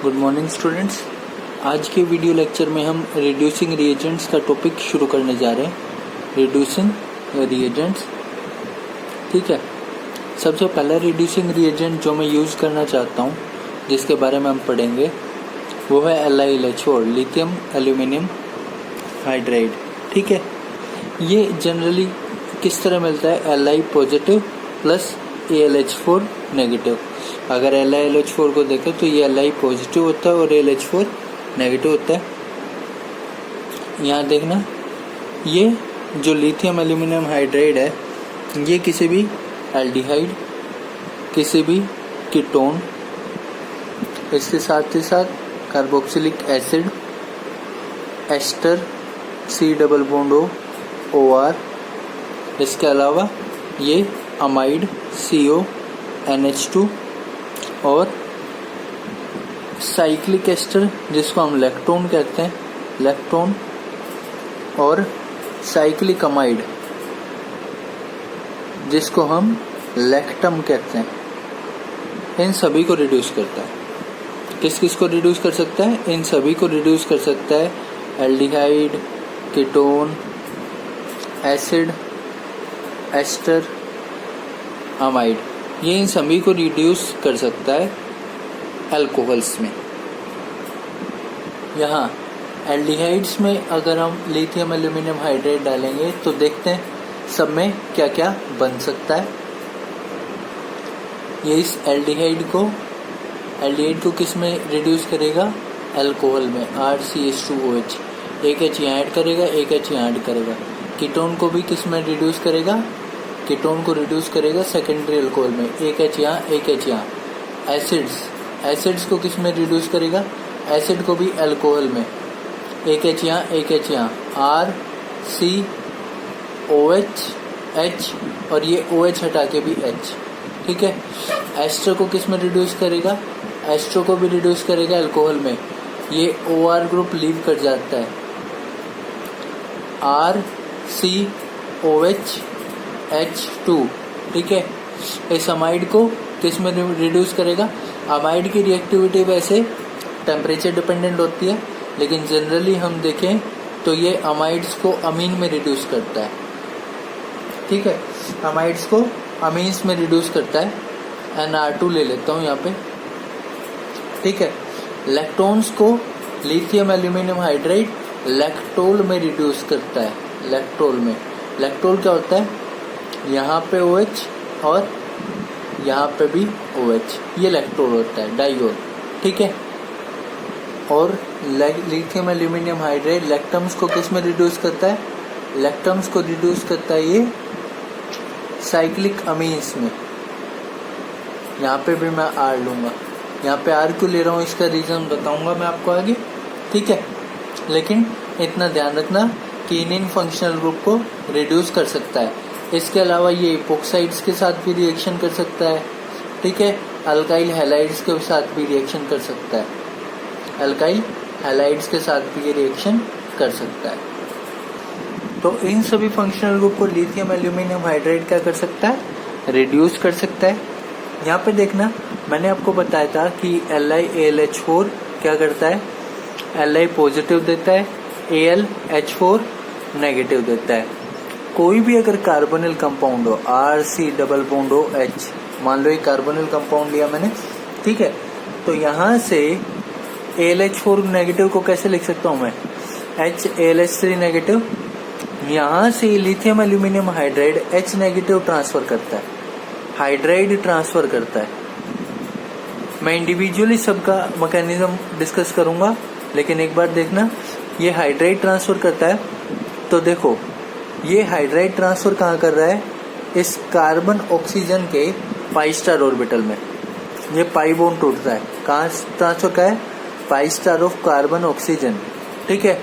Good morning students. आज के video lecture में हम रिड्यूसिंग रिएजेंट्स का टॉपिक शुरू करने जा रहे हैं। रिड्यूसिंग रिएजेंट्स, ठीक है। सबसे पहला रिड्यूसिंग रिएजेंट जो मैं यूज़ करना चाहता हूँ, जिसके बारे में हम पढ़ेंगे, वो है LiLH4, लिथियम एल्यूमिनियम हाइड्राइड, ठीक है। ये जनरली किस तरह मिलता है? Li positive plus AlH4 negative. अगर LiLH4 को देखें तो ये Li पॉजिटिव होता है और AlH4 नेगेटिव होता है। यहाँ देखना, ये जो लिथियम एल्यूमिनियम हाइड्राइड है, ये किसी भी एल्डिहाइड, किसी भी कीटोन, इसके साथ ही साथ carboxylic acid, ester, C double bond OR, इसके अलावा ये अमाइड CO NH2 और साइक्लिक एस्टर, जिसको हम लैक्टोन कहते हैं, लैक्टोन, और साइक्लिक अमाइड, जिसको हम लैक्टम कहते हैं, इन सभी को रिड्यूस करता है। किस किस को रिड्यूस कर सकता है? इन सभी को रिड्यूस कर सकता है। Aldehyde, ketone, acid, ester, amide, ये इन सभी को रिड्यूस कर सकता है अल्कोहल्स में। यहाँ एल्डिहाइड्स में अगर हम लिथियम एल्यूमिनियम हाइड्राइड डालेंगे तो देखते हैं सब में क्या क्या बन सकता है। ये इस एल्डिहाइड को किस में रिड्यूस करेगा? अल्कोहल में, RCH2OH। एक H यहाँ ऐड करेगा, एक H यहाँ ऐड करेगा। कीटोन को भी किस में रिड्यूस करेगा? कीटोन को रिड्यूस करेगा सेकेंडरी अल्कोहल में, एक H यहाँ, एक H यहाँ। एसिड्स को किस में रिड्यूस करेगा? एसिड को भी अल्कोहल में, एक H यहाँ, एक H यहाँ, RCOH H, और ये OH हटा के भी H, ठीक है। एस्टर को किस में रिड्यूस करेगा? एस्टर को भी रिड्यूस करेगा अल्कोहल में, ये OR ग्रुप लीव कर जाता है, RCOH H2, ठीक है। इस अमाइड को किस में रिड्यूस करेगा? अमाइड की रिएक्टिविटी वैसे टेम्परेचर डिपेंडेंट होती है, लेकिन जनरली हम देखें तो ये अमाइड्स को अमीन में रिड्यूस करता है, ठीक है। अमाइड्स को अमीन्स में रिड्यूस करता है। NR2 ले लेता हूँ यहाँ पे, ठीक है। लैक्टोन्स को लिथियम एल्यूमिनियम हाइड्राइड लैक्टोल में रिड्यूस करता है, लैक्टोल में। लैक्टोल क्या होता है? यहाँ पे OH और यहाँ पे भी OH, ये लैक्टोल होता है, डाइओल, ठीक है। और लिथियम एल्यूमिनियम हाइड्राइड लैक्टम्स को किस में रिड्यूस करता है? लैक्टम्स को रिड्यूस करता है ये साइक्लिक अमीन्स में। यहाँ पे भी मैं R लूँगा, यहाँ पे R क्यों ले रहा हूँ इसका रीज़न बताऊँगा मैं आपको आगे, ठीक है। लेकिन इतना ध्यान रखना कि इन फंक्शनल ग्रुप को रिड्यूस कर सकता है। इसके अलावा ये इपोक्साइड्स के साथ भी रिएक्शन कर सकता है, ठीक है। अल्काइल हैलाइड्स के साथ भी रिएक्शन कर सकता है, अल्काइल हैलाइड्स के साथ भी ये रिएक्शन कर सकता है। तो इन सभी फंक्शनल ग्रुप को लिथियम एल्यूमिनियम हाइड्राइड क्या कर सकता है? रिड्यूस कर सकता है। यहाँ पे देखना, मैंने आपको बताया था कि LiAlH4 क्या करता है? Li पॉजिटिव देता है, AlH4 नेगेटिव देता है। कोई भी अगर कार्बोनिल कंपाउंड हो, RC डबल बॉन्ड OH, मान लो ये कार्बोनिल कंपाउंड लिया मैंने, ठीक है। तो यहाँ से AlH4 नेगेटिव को कैसे लिख सकता हूँ मैं? HAlH3 negative. यहाँ से lithium aluminium hydride H negative transfer करता है, हाइड्राइड ट्रांसफर करता है। मैं इंडिविजुअली सबका मैकेनिज्म डिस्कस करूंगा, लेकिन एक बार देखना, ये हाइड्राइड ट्रांसफर करता है। तो देखो, ये हाइड्राइड ट्रांसफर कहाँ कर रहा है? इस कार्बन ऑक्सीजन के पाई स्टार ऑर्बिटल में। ये पाई बॉन्ड टूटता है, कहाँ ट्रांसफर का है? Pi star of carbon oxygen, ठीक है।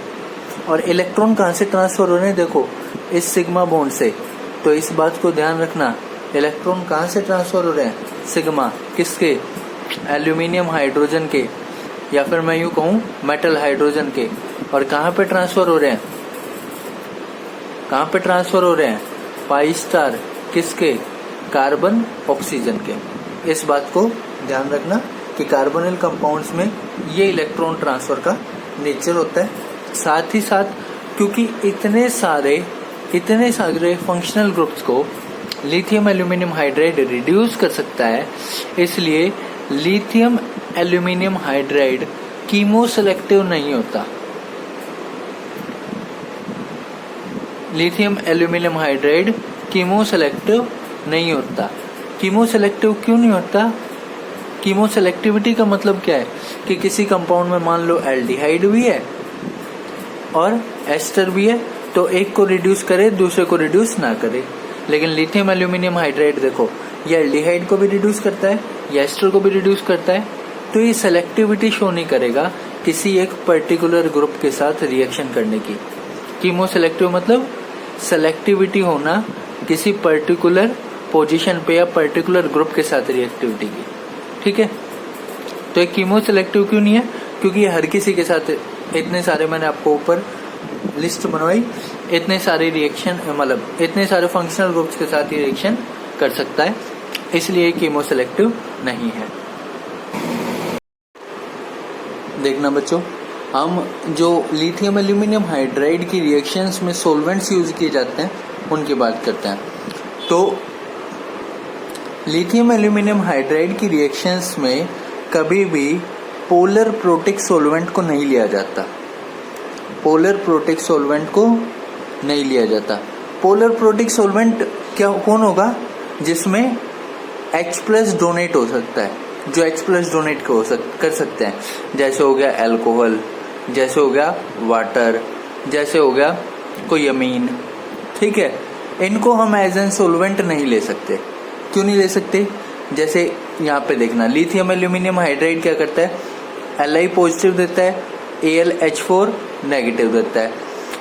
और इलेक्ट्रॉन कहाँ से ट्रांसफर हो रहे हैं? देखो, इस सिग्मा बॉन्ड से। तो इस बात को ध्यान रखना, इलेक्ट्रॉन कहाँ से ट्रांसफर हो रहे हैं? सिग्मा, किसके? एल्यूमिनियम हाइड्रोजन के, या फिर मैं यूँ कहूँ मेटल हाइड्रोजन के। और कहाँ पे ट्रांसफर हो रहे हैं? कहाँ पे ट्रांसफर हो रहे हैं? पाई स्टार, किसके? कार्बन ऑक्सीजन के। इस बात को ध्यान रखना कि कार्बोनिल कंपाउंड्स में ये इलेक्ट्रॉन ट्रांसफर का नेचर होता है। साथ ही साथ क्योंकि इतने सारे फंक्शनल ग्रुप्स को लिथियम एल्यूमिनियम हाइड्राइड रिड्यूस कर सकता है, इसलिए lithium aluminium hydride chemo selective नहीं होता। Lithium aluminium hydride chemo selective नहीं होता। कीमो सेलेक्टिव क्यों नहीं होता? कीमो सेलेक्टिविटी का मतलब क्या है कि किसी कंपाउंड में मान लो एल्डिहाइड भी है और एस्टर भी है, तो एक को रिड्यूस करे दूसरे को रिड्यूस ना करे। लेकिन लिथियम एल्यूमिनियम हाइड्राइड देखो, ये एल्डिहाइड को भी रिड्यूस करता है, ये एस्टर को भी रिड्यूस करता है, तो ये सेलेक्टिविटी शो नहीं करेगा किसी एक पर्टिकुलर ग्रुप के साथ रिएक्शन करने की। कीमो सेलेक्टिव मतलब सेलेक्टिविटी होना किसी पर्टिकुलर पोजीशन पे या पर्टिकुलर ग्रुप के साथ रिएक्टिविटी की, ठीक है। तो एक कीमो सेलेक्टिव क्यों नहीं है? क्योंकि ये हर किसी के साथ, इतने सारे मैंने आपको ऊपर लिस्ट बनवाई, इतने सारे रिएक्शन मतलब इतने सारे फंक्शनल ग्रुप्स के साथ ही रिएक्शन कर सकता है, इसलिए कीमो सेलेक्टिव नहीं है। देखना बच्चों, हम जो लिथियम एल्यूमिनियम हाइड्राइड की रिएक्शंस में सॉल्वेंट्स यूज किए जाते हैं उनकी बात करते हैं। तो लिथियम एल्यूमिनियम हाइड्राइड की रिएक्शंस में कभी भी पोलर प्रोटिक सॉल्वेंट को नहीं लिया जाता। पोलर प्रोटिक सॉल्वेंट को नहीं लिया जाता। पोलर प्रोटिक सॉल्वेंट कौन होगा? जिसमें H+ डोनेट हो सकता है, जो H+ डोनेट कर सकते हैं, जैसे हो गया अल्कोहल, जैसे हो गया वाटर, जैसे हो गया कोई अमीन, ठीक है। इनको हम एज एन सॉल्वेंट नहीं ले सकते। क्यों नहीं ले सकते? जैसे यहाँ पे देखना, लिथियम एल्यूमिनियम हाइड्राइड क्या करता है? Li पॉजिटिव देता है, AlH4 नेगेटिव देता है।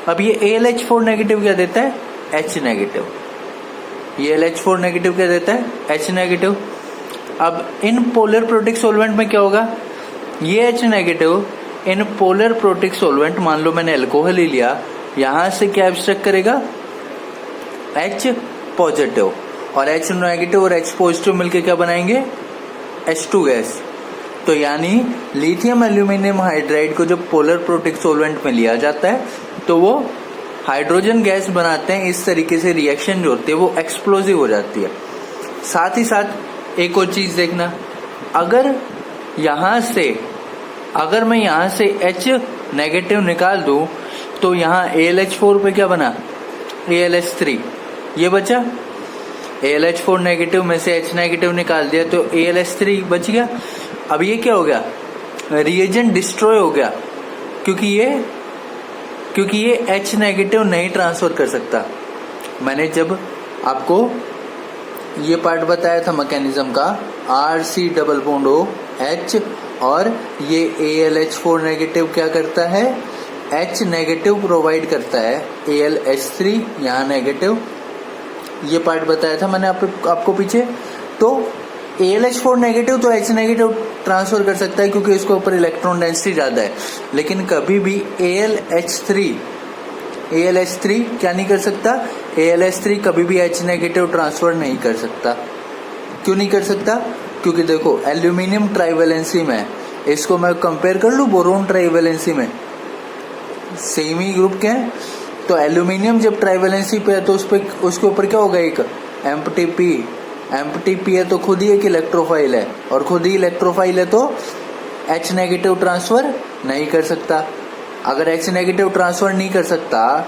अब ये AlH4 नेगेटिव क्या देता है? H negative. ये LH4 नेगेटिव क्या देता है? H negative. अब इन पोलर प्रोटिक सॉल्वेंट में क्या होगा? ये H negative in polar protic solvent, मान लो मैंने अल्कोहल ही लिया, यहां से क्या एब्स्ट्रैक्ट करेगा? H पॉजिटिव, और H नेगेटिव और H पॉजिटिव मिलके क्या बनाएंगे? H2 gas. तो यानी लिथियम एल्यूमिनियम हाइड्राइड को जब पोलर प्रोटिक सॉल्वेंट में लिया जाता है तो वो हाइड्रोजन गैस बनाते हैं। इस तरीके से रिएक्शन जो होती है वो एक्सप्लोजिव हो जाती है। साथ ही साथ एक और चीज देखना, अगर मैं यहां से H नेगेटिव निकाल दूं तो यहाँ AlH4 पे क्या बना? AlH3। ये बचा। AlH4 नेगेटिव में से H नेगेटिव निकाल दिया तो AlH3 बच गया। अब ये क्या हो गया? रिएजेंट डिस्ट्रॉय हो गया, क्योंकि ये H नेगेटिव नहीं ट्रांसफर कर सकता। मैंने जब आपको ये पार्ट बताया था मैकेनिज्म का, RC डबल बॉन्ड OH, और ये AlH4 नेगेटिव क्या करता है? H नेगेटिव प्रोवाइड करता है, AlH3 यहाँ नेगेटिव, ये पार्ट बताया था मैंने आपको पीछे। तो AlH4 नेगेटिव तो H नेगेटिव ट्रांसफर कर सकता है क्योंकि इसके ऊपर इलेक्ट्रॉन डेंसिटी ज्यादा है, लेकिन कभी भी AlH3 क्या नहीं कर सकता? AlH3 कभी भी H नेगेटिव ट्रांसफर नहीं कर सकता। क्यों नहीं कर सकता? क्योंकि देखो एल्यूमिनियम ट्राइवेलेंसी में, इसको मैं कंपेयर कर लूं बोरोन ट्राइवेलेंसी में, सेम ही ग्रुप के हैं। तो एल्यूमिनियम जब ट्राइवेलेंसी पे है तो उसके ऊपर क्या होगा? एक एम्प्टी पी है, तो खुद ही एक इलेक्ट्रोफाइल है, और खुद ही इलेक्ट्रोफाइल है तो H नेगेटिव ट्रांसफर नहीं कर सकता। अगर H नेगेटिव ट्रांसफर नहीं कर सकता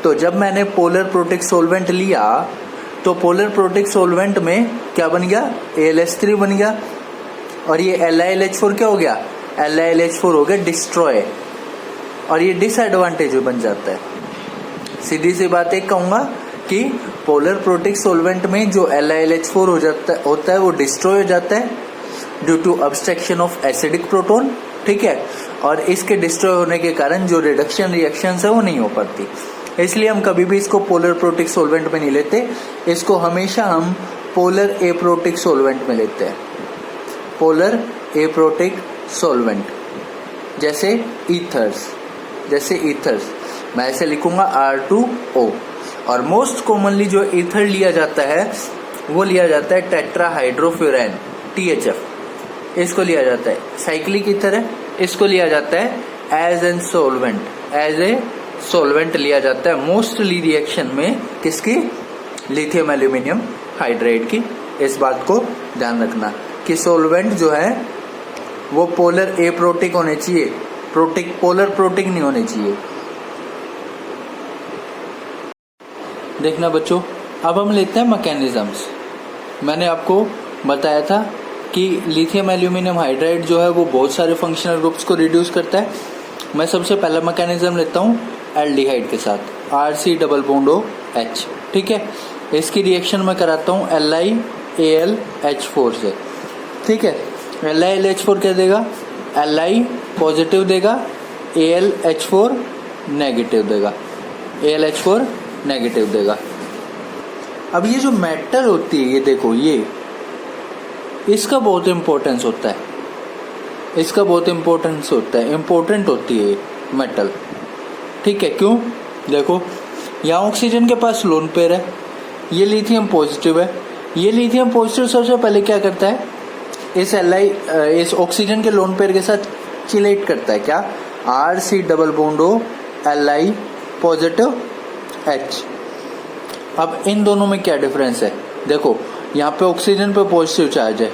तो जब मैंने पोलर प्रोटिक सॉल्वेंट लिया तो पोलर प्रोटिक सॉल्वेंट में क्या बन गया? AlH3 बन गया, और ये LiLH4 क्या हो गया? LiLH4 हो गया डिस्ट्रॉय, और ये डिसएडवांटेज बन जाता है। सीधी सी बात एक कहूंगा कि पोलर प्रोटिक सॉल्वेंट में जो LiLH4 होता है वो डिस्ट्रॉय हो जाता है due to abstraction of acidic proton, ठीक है। और इसके डिस्ट्रॉय होने के कारण जो रिडक्शन रिएक्शंस है वो नहीं हो पाती, इसलिए हम कभी भी इसको पोलर प्रोटिक सॉल्वेंट में नहीं लेते। इसको हमेशा हम पोलर एप्रोटिक सॉल्वेंट में लेते हैं। पोलर एप्रोटिक सॉल्वेंट जैसे ईथर्स मैं ऐसे लिखूंगा R2O। और मोस्ट कॉमनली जो ईथर लिया जाता है वो लिया जाता है टेट्राहाइड्रोफ्यूरैन THF। इसको लिया जाता है साइक्लिक ईथर है, इसको लिया जाता है as an solvent, as a solvent लिया जाता है मोस्टली रिएक्शन में। किसकी? लिथियम एल्यूमिनियम हाइड्राइड की। इस बात को ध्यान रखना कि सोलवेंट जो है वो पोलर एप्रोटिक होने चाहिए, प्रोटिक पोलर प्रोटिक नहीं होने चाहिए। देखना बच्चों, अब हम लेते हैं मैकेनिज्म्स। मैंने आपको बताया था कि लिथियम एल्यूमिनियम हाइड्राइड जो है वो बहुत सारे फंक्शनल ग्रुप्स को रिड्यूस करता है। मैं सबसे पहला मैकेनिज्म लेता हूँ एल्डिहाइड के साथ, RC डबल बॉन्ड OH, ठीक है। इसकी रिएक्शन मैं कराता हूँ LiAlH4 से, ठीक है। LiAlH4 क्या देगा? Li पॉजिटिव देगा, AlH4 नेगेटिव देगा, AlH4 नेगेटिव देगा। अब ये जो मेटल होती है, ये देखो, ये इसका बहुत इंपॉर्टेंस होता है, इसका बहुत इंपॉर्टेंस होता है, इंपॉर्टेंट होती है मेटल, ठीक है। क्यों? देखो, यहाँ ऑक्सीजन के पास लोन पेयर है, ये लिथियम पॉजिटिव है। ये लिथियम पॉजिटिव सबसे पहले क्या करता है? इस ऑक्सीजन के लोन पेयर के साथ चिलेट करता है। क्या? RC double bond Li positive H। अब इन दोनों में क्या डिफरेंस है? देखो, यहाँ पे ऑक्सीजन पे पॉजिटिव चार्ज है,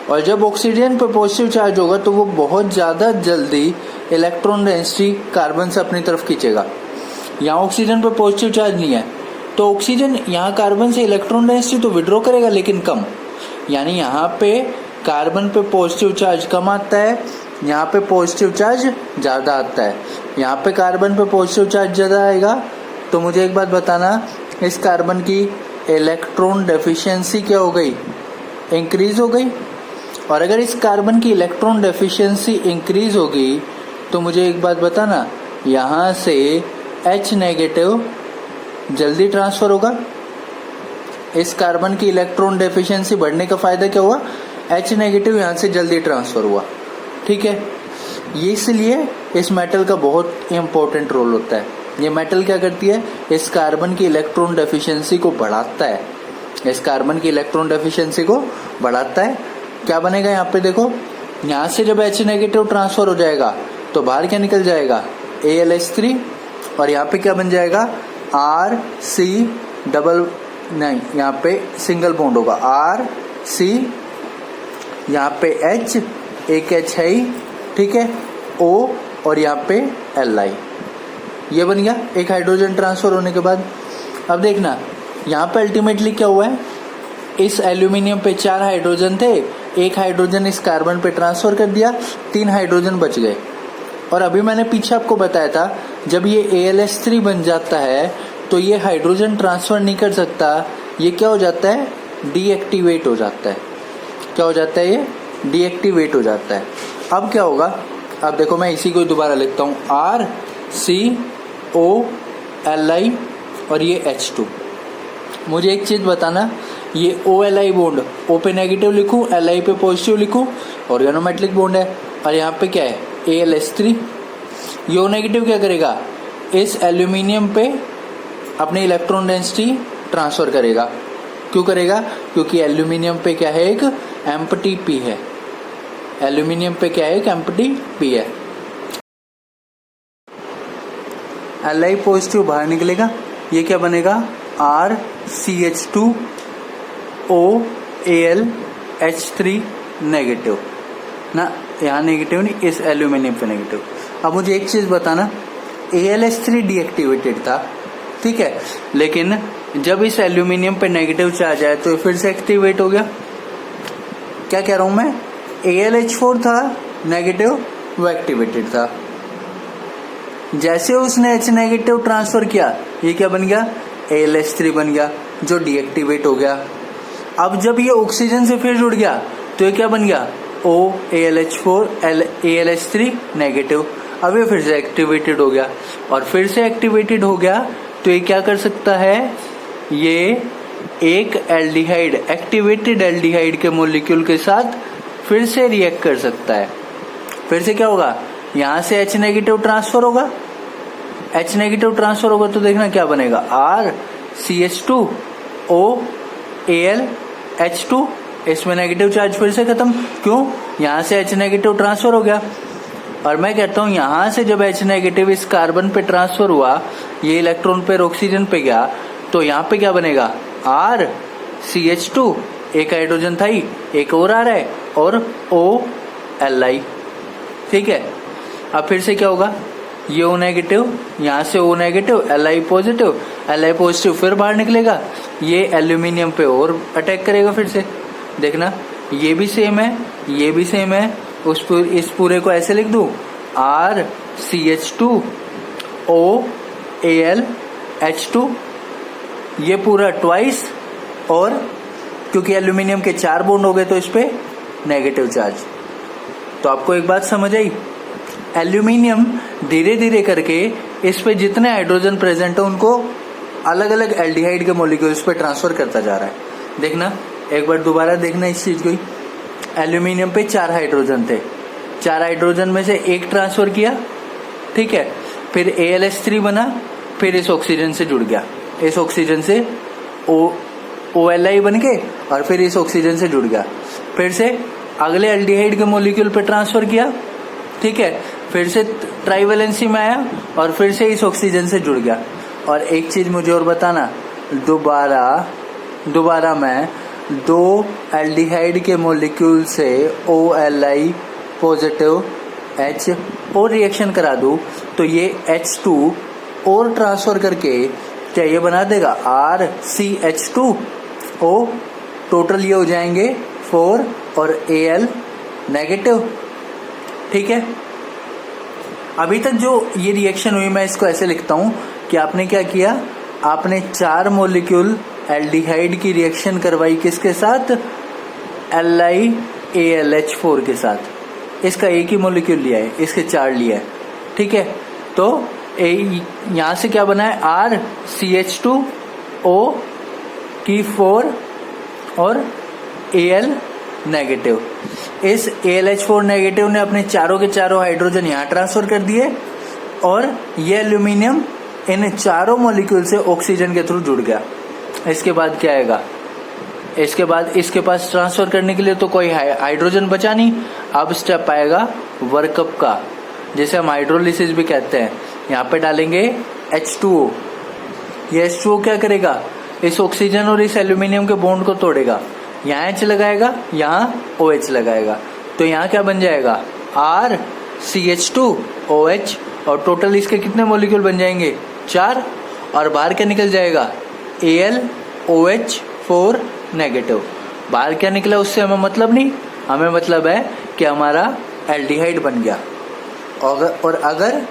और जब ऑक्सीजन पे पॉजिटिव चार्ज होगा तो वो बहुत ज्यादा जल्दी इलेक्ट्रॉन डेंसिटी कार्बन से अपनी तरफ खींचेगा। यहाँ ऑक्सीजन पे पॉजिटिव चार्ज नहीं है, तो ऑक्सीजन यहाँ कार्बन से इलेक्ट्रॉन डेंसिटी तो विड्रॉ करेगा लेकिन कम। यानी यहाँ पे कार्बन पे पॉजिटिव चार्ज कम आता है, यहाँ पे पॉजिटिव चार्ज ज्यादा आता है। यहाँ पे कार्बन पे पॉजिटिव चार्ज ज्यादा आएगा, तो मुझे एक बात बताना, इस कार्बन की इलेक्ट्रॉन डेफिशिएंसी क्या हो गई? इंक्रीज हो गई। और अगर इस कार्बन की इलेक्ट्रॉन डेफिशिएंसी इंक्रीज होगी तो मुझे एक बात बताना, यहाँ से H नेगेटिव जल्दी ट्रांसफर होगा। इस कार्बन की इलेक्ट्रॉन डेफिशिएंसी बढ़ने का फायदा क्या हुआ? H नेगेटिव यहाँ से जल्दी ट्रांसफर हुआ, ठीक है। ये इसलिए इस मेटल का बहुत इंपॉर्टेंट रोल होता है। ये मेटल क्या करती है? इस कार्बन की इलेक्ट्रॉन डेफिशिएंसी को बढ़ाता है, इस कार्बन की इलेक्ट्रॉन डेफिशिएंसी को बढ़ाता है। क्या बनेगा यहाँ पे? देखो, यहाँ से जब H नेगेटिव ट्रांसफर हो जाएगा तो बाहर क्या निकल जाएगा? AlH3, और यहाँ पे क्या बन जाएगा? RC डबल, नहीं, यहाँ पे सिंगल बॉन्ड होगा, RC, यहाँ पे H, एक H है ही, ठीक है, O, और यहाँ पे Li। ये बन गया एक हाइड्रोजन ट्रांसफर होने के बाद। अब देखना, यहाँ पे अल्टीमेटली क्या हुआ है? इस एल्यूमिनियम पे 4 हाइड्रोजन थे, एक हाइड्रोजन इस कार्बन पे ट्रांसफर कर दिया, 3 हाइड्रोजन बच गए। और अभी मैंने पीछे आपको बताया था, जब ये AlH3 बन जाता है तो ये हाइड्रोजन ट्रांसफर नहीं कर सकता, ये क्या हो जाता है? डीएक्टिवेट हो जाता है। क्या हो जाता है? ये डीएक्टिवेट हो जाता है। अब क्या होगा? अब देखो, मैं इसी को दोबारा लिखता हूँ, RCOLi और ये H2। मुझे एक चीज बताना, ये OLi बॉन्ड O पे नेगेटिव लिखूं, Li पे पॉजिटिव लिखूं, ऑर्गेनोमेटलिक बॉन्ड है। और यहाँ पे क्या है? AlH3। ये O नेगेटिव क्या करेगा? इस एल्यूमिनियम पे अपनी इलेक्ट्रॉन डेंसिटी ट्रांसफर करेगा। क्यों करेगा? क्योंकि एल्यूमिनियम पे क्या है? एक एम्प्टी p है। एल्यूमिनियम पे क्या है? एक एम्प्टी p है। Li पॉजिटिव बाहर निकलेगा, ये क्या बनेगा? RCH2OAlH3 नेगेटिव ना, यहाँ नेगेटिव नहीं, इस एल्यूमिनियम पे नेगेटिव। अब मुझे एक चीज बताना, AlH3 डीएक्टिवेटेड था, ठीक है, लेकिन जब इस एल्यूमिनियम पे नेगेटिव चार्ज आया तो फिर से एक्टिवेट हो गया। क्या कह रहा हूं मैं? AlH4 था नेगेटिव, वो एक्टिवेटेड था। जैसे उसने H नेगेटिव ट्रांसफर किया, ये क्या बन गया? AlH3 बन गया, जो डीएक्टिवेट हो गया। अब जब ये ऑक्सीजन से फिर जुड़ गया तो ये क्या बन गया? OAlH4 AlH3 negative. अब ये फिर से एक्टिवेटेड हो गया, और फिर से एक्टिवेटेड हो गया तो ये क्या कर सकता है? ये एक एल्डिहाइड, एक्टिवेटेड एल्डिहाइड के मॉलिक्यूल के साथ फिर से रिएक्ट कर सकता है। फिर से क्या होगा? यहां से H नेगेटिव ट्रांसफर होगा, H नेगेटिव ट्रांसफर होगा तो देखना क्या बनेगा? RCH2OAlH2। इसमें नेगेटिव चार्ज फिर से खत्म। क्यों? यहाँ से H नेगेटिव ट्रांसफर हो गया, और मैं कहता हूँ यहाँ से जब H नेगेटिव इस कार्बन पे ट्रांसफर हुआ, ये इलेक्ट्रॉन पे ऑक्सीजन पे गया, तो यहाँ पे क्या बनेगा, RCH2, एक हाइड्रोजन था ही, एक और आ रहा है, और OLi। ठीक है, अब फिर से क्या होगा, ये O नेगेटिव, यहाँ से O नेगेटिव, Li पॉजिटिव फिर बाहर निकलेगा, ये एल्यूमिनियम पे और अटैक करेगा फिर से। देखना ये भी सेम है, ये भी सेम है, इस पूरे को ऐसे लिख दूं, RCH2 OAlH2, ये पूरा ट्वाइस, और क्योंकि एल्यूमिनियम के 4 बॉन्ड हो गए तो इस पे नेगेटिव चार्ज। तो आपको एक बात समझ आई, एल्यूमिनियम धीरे धीरे करके इस पे जितने हाइड्रोजन प्रेजेंट है उनको अलग अलग एल्डिहाइड के मॉलिक्यूल्स पे ट्रांसफर करता जा रहा है। देखना एक बार दोबारा देखना इस चीज को, एल्यूमिनियम पे 4 हाइड्रोजन थे, 4 हाइड्रोजन में से एक ट्रांसफर किया, ठीक है, फिर AlH3 बना, फिर इस ऑक्सीजन से जुड़ गया, इस ऑक्सीजन से OLi बन के, और फिर इस ऑक्सीजन से जुड़ गया, फिर से अगले एल्डिहाइड के मॉलिक्यूल पे ट्रांसफर किया, ठीक है, फिर से ट्राइवेलेंसी में आया, और फिर से इस ऑक्सीजन से जुड़ गया। और एक चीज मुझे और बताना, दोबारा मैं 2 एल्डिहाइड के मॉलिक्यूल से OLi पॉजिटिव H और रिएक्शन करा दूं, तो ये H2 और ट्रांसफर करके क्या ये बना देगा RCH2O, टोटल ये हो जाएंगे 4 और Al नेगेटिव। ठीक है, अभी तक जो ये रिएक्शन हुई मैं इसको ऐसे लिखता हूं कि आपने क्या किया, आपने 4 मॉलिक्यूल एल्डिहाइड की रिएक्शन करवाई किसके साथ, LiAlH4 के साथ, इसका एक ही मॉलिक्यूल लिया है, इसके 4 लिया है। ठीक है, तो यहां से क्या बना है, RCH2O की 4 और Al नेगेटिव। इस AlH4 नेगेटिव ने अपने चारों के चारों हाइड्रोजन यहाँ ट्रांसफर कर दिए, और ये एल्यूमिनियम इन चारों मॉलिक्यूल से ऑक्सीजन के थ्रू जुड़ गया। इसके बाद क्या आएगा, इसके बाद इसके पास ट्रांसफर करने के लिए तो कोई हाइड्रोजन बचा नहीं। अब स्टेप आएगा वर्कअप का, जिसे हम हाइड्रोलिसिस भी कहते हैं। यहाँ पे डालेंगे H2O, ये H2O क्या करेगा, इस ऑक्सीजन और इस एल्यूमिनियम के बॉन्ड को तोड़ेगा, यहाँ H लगाएगा, यहाँ OH लगाएगा, तो यहाँ क्या बन जाएगा RCH2OH, और टोटल इसके कितने मॉलिक्यूल बन जाएंगे, 4, और बाहर क्या निकल जाएगा AlOH4 नेगेटिव। बाहर क्या निकला उससे हमें मतलब नहीं, हमें मतलब है कि हमारा एल्डिहाइड बन गया। और अगर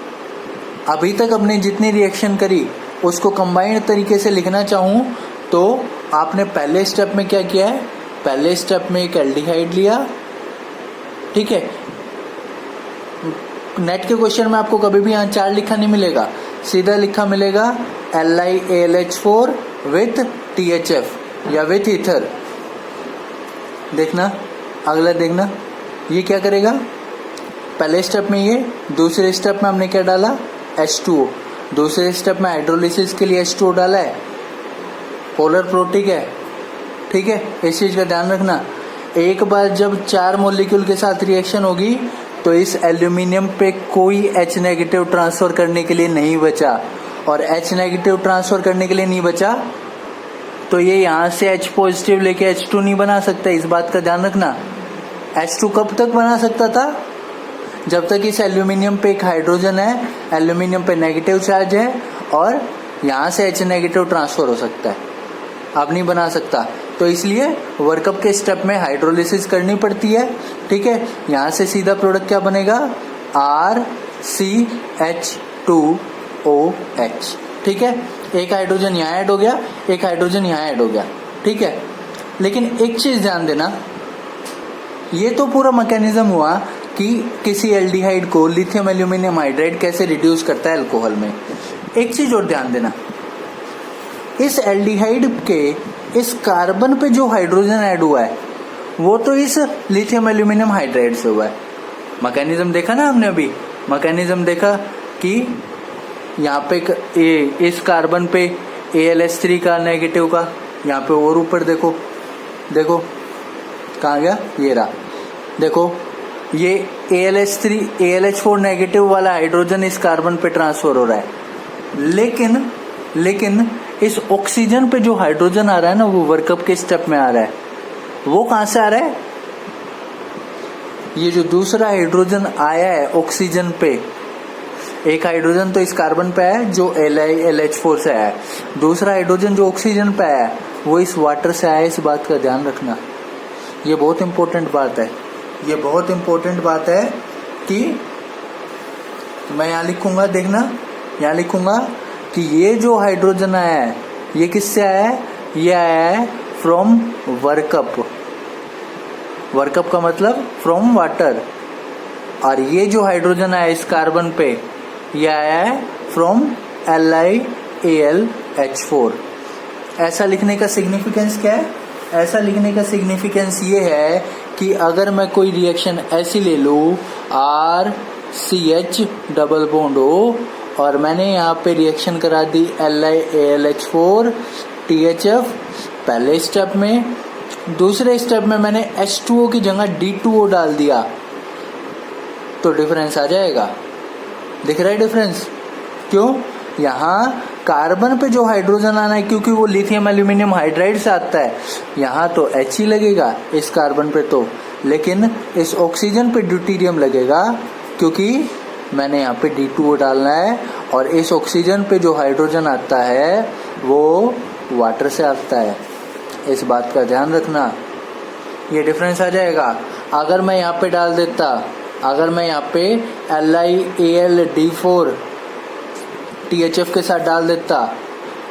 अभी तक हमने जितनी रिएक्शन करी उसको कंबाइंड तरीके से लिखना चाहूं, तो आपने पहले स्टेप में क्या किया है, पहले स्टेप में एक एल्डिहाइड लिया, ठीक है, नेट के क्वेश्चन में आपको कभी भी यहाँ 4 लिखा नहीं मिलेगा, सीधा लिखा मिलेगा LiAlH4 विथ THF या विथ ईथर। देखना अगला, देखना ये क्या करेगा, पहले स्टेप में ये, दूसरे स्टेप में हमने क्या डाला, H2O, दूसरे स्टेप में हाइड्रोलिसिस के लिए H2O डाला है, पोलर प्रोटिक है। ठीक है, इस चीज का ध्यान रखना। एक बार जब 4 मॉलिक्यूल के साथ रिएक्शन होगी तो इस एल्यूमिनियम पे कोई H नेगेटिव ट्रांसफर करने के लिए नहीं बचा, और H नेगेटिव ट्रांसफर करने के लिए नहीं बचा तो ये यहाँ से H पॉजिटिव लेके H2 नहीं बना सकता। इस बात का ध्यान रखना। H2 कब तक बना सकता था, जब तक इस एल्यूमिनियम पे एक हाइड्रोजन है, एल्यूमिनियम पे नेगेटिव चार्ज है, और यहाँ से H नेगेटिव ट्रांसफर हो सकता है, अब नहीं बना सकता। तो इसलिए वर्कअप के स्टेप में हाइड्रोलिसिस करनी पड़ती है। ठीक है, यहाँ से सीधा प्रोडक्ट क्या बनेगा, RCH2OH। ठीक है, एक हाइड्रोजन यहाँ ऐड हो गया, एक हाइड्रोजन यहाँ ऐड हो गया। ठीक है, लेकिन एक चीज ध्यान देना, ये तो पूरा मैकेनिज्म हुआ कि किसी एल्डिहाइड को लिथियम एल्यूमिनियम हाइड्राइड कैसे रिड्यूस करता है अल्कोहल में। एक चीज और ध्यान देना, इस एल्डिहाइड के इस कार्बन पे जो हाइड्रोजन ऐड हुआ है वो तो इस लिथियम एल्यूमिनियम हाइड्राइड से हुआ है। मैकेनिज्म देखा ना हमने अभी, मैकेनिज्म देखा कि यहाँ पे इस कार्बन पे AlH3 का नेगेटिव का, यहाँ पे और ऊपर देखो, देखो कहाँ गया, ये रहा, देखो ये AlH4 नेगेटिव वाला हाइड्रोजन इस कार्बन पे ट्रांसफर हो रहा है, लेकिन इस ऑक्सीजन पे जो हाइड्रोजन आ रहा है ना, वो वर्कअप के स्टेप में आ रहा है। वो कहां से आ रहा है? ये जो दूसरा हाइड्रोजन आया है ऑक्सीजन पे, एक हाइड्रोजन तो इस कार्बन पे है जो LiLH4 से आया है, दूसरा हाइड्रोजन जो ऑक्सीजन पे आया है वो इस वाटर से आया है। इस बात का ध्यान रखना, ये बहुत इंपॉर्टेंट बात है। ये बहुत इंपॉर्टेंट बात है कि मैं यहाँ लिखूंगा, देखना यहाँ लिखूंगा कि ये जो हाइड्रोजन आया है ये किससे आया है? ये आया है फ्रॉम वर्कअप। वर्कअप का मतलब फ्रॉम वाटर। और ये जो हाइड्रोजन आया इस कार्बन पे, ये आया है फ्रॉम LiAlH4। ऐसा लिखने का सिग्निफिकेंस क्या है? ऐसा लिखने का सिग्निफिकेंस ये है कि अगर मैं कोई रिएक्शन ऐसी ले लूं RCH डबल बॉन्ड O, और मैंने यहाँ पे रिएक्शन करा दी LiAlH4 THF पहले स्टेप में, दूसरे स्टेप में मैंने H2O की जगह D2O डाल दिया, तो डिफरेंस आ जाएगा। दिख रहा है डिफरेंस? क्यों? यहाँ कार्बन पे जो हाइड्रोजन आना है, क्योंकि वो लिथियम एल्यूमिनियम हाइड्राइड से आता है, यहाँ तो H ही लगेगा इस कार्बन पे तो, लेकिन इस ऑक्सीजन पे ड्यूटेरियम लगेगा क्योंकि मैंने यहाँ पे D2O डालना है, और इस ऑक्सीजन पे जो हाइड्रोजन आता है वो वाटर से आता है। इस बात का ध्यान रखना, ये डिफरेंस आ जाएगा। अगर मैं यहाँ पे डाल देता, अगर मैं यहाँ पे LiAlD4 THF के साथ डाल देता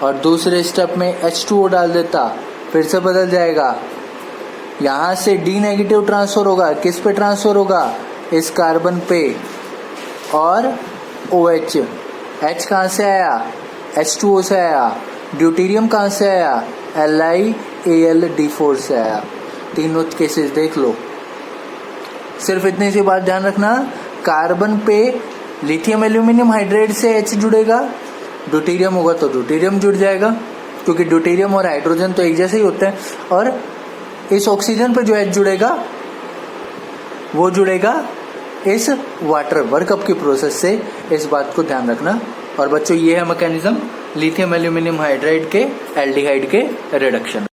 और दूसरे स्टेप में H2O डाल देता, फिर से बदल जाएगा। यहाँ से D नेगेटिव ट्रांसफर होगा, किस पे ट्रांसफर होगा? इस कार्बन पे, और OH, H कहाँ से आया? H2O से आया। ड्यूटेरियम कहाँ से आया? LiAlD4 से आया। तीनों केसेस देख लो। सिर्फ इतनी सी बात ध्यान रखना, कार्बन पे लिथियम एल्यूमिनियम हाइड्राइड से H जुड़ेगा, ड्यूटेरियम होगा तो ड्यूटेरियम जुड़ जाएगा, क्योंकि ड्यूटेरियम और हाइड्रोजन तो एक जैसे ही होते हैं। और इस ऑक्सीजन पे जो H जुड़ेगा वो जुड़ेगा इस वाटर वर्कअप की प्रोसेस से। इस बात को ध्यान रखना। और बच्चों, ये है मैकेनिज्म लिथियम एल्यूमिनियम हाइड्राइड के एल्डिहाइड के रिडक्शन।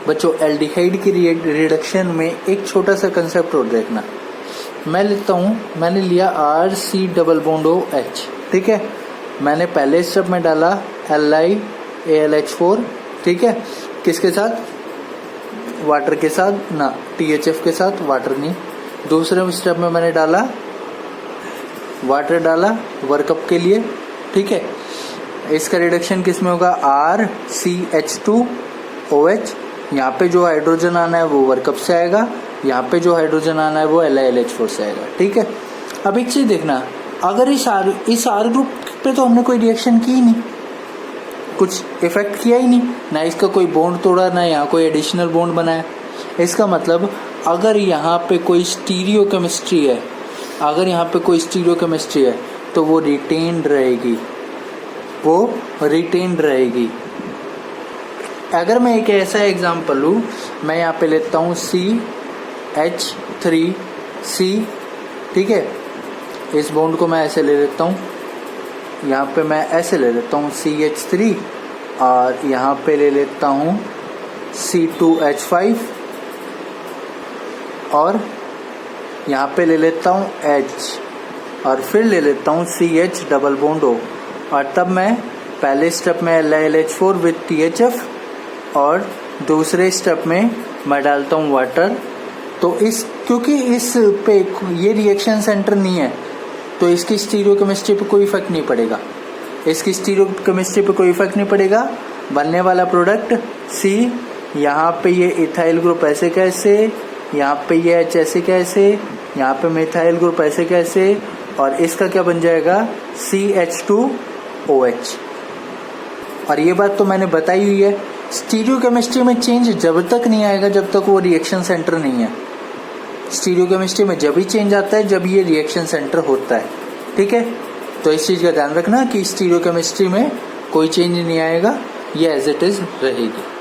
बच्चों, एल्डिहाइड की रिडक्शन में एक छोटा सा कंसेप्ट और देखना। मैं लिखता हूँ, मैंने लिया RC डबल बॉन्ड OH, ठीक है। मैंने पहले स्टेप में डाला LiAlH4, ठीक है। किसके साथ? वाटर के साथ ना, THF के साथ, वाटर नहीं। दूसरे स्टेप में मैंने डाला वाटर, डाला वर्कअप के लिए, ठीक है। इसका रिडक्शन किस में होगा? RCH2OH। यहाँ पे जो हाइड्रोजन आना है वो वर्कअप से आएगा, यहाँ पे जो हाइड्रोजन आना है वो LiLH4 से आएगा, ठीक है। अब एक चीज देखना, अगर इस R ग्रुप पे तो हमने कोई रिएक्शन की ही नहीं, कुछ इफेक्ट किया ही नहीं, ना इसका कोई बॉन्ड तोड़ा, ना यहाँ कोई एडिशनल बॉन्ड बनाया। इसका मतलब अगर यहाँ पे कोई स्टीरियोकेमिस्ट्री है, अगर यहाँ पे कोई स्टीरियोकेमिस्ट्री है तो वो रिटेन्ड रहेगी, वो रिटेन्ड रहेगी। अगर मैं एक ऐसा एग्जांपल लूँ, मैं यहाँ पे लेता हूँ CH3C, ठीक है। इस बॉन्ड को मैं ऐसे ले लेता हूँ, यहाँ पे मैं ऐसे ले लेता हूँ CH3, और यहाँ पे ले लेता हूँ C2H5, और यहाँ पे ले लेता हूँ H, और फिर ले लेता हूँ CH डबल बॉन्ड O। और तब मैं पहले स्टेप में LiLH4 विद THF, और दूसरे स्टेप में मैं डालता हूँ वाटर। तो क्योंकि इस पे ये रिएक्शन सेंटर नहीं है, तो इसकी स्टीरियोकेमिस्ट्री पे कोई इफेक्ट नहीं पड़ेगा, इसकी स्टीरियोकेमिस्ट्री पे कोई इफेक्ट नहीं पड़ेगा। बनने वाला प्रोडक्ट C, यहाँ पे ये इथाइल ग्रुप ऐसे कैसे, यहाँ पे ये H ऐसे कैसे, यहाँ पे मिथाइल ग्रुप ऐसे कैसे, और इसका क्या बन जाएगा? CH2OH। और ये बात तो मैंने बताई हुई है, स्टीरियोकेमिस्ट्री में चेंज जब तक नहीं आएगा जब तक वो रिएक्शन सेंटर नहीं है। स्टीरियोकेमिस्ट्री में जब ही चेंज आता है जब ये रिएक्शन सेंटर होता है, ठीक है। तो इस चीज का ध्यान रखना कि स्टीरियोकेमिस्ट्री में कोई चेंज नहीं आएगा, ये एज इट इज रहेगी।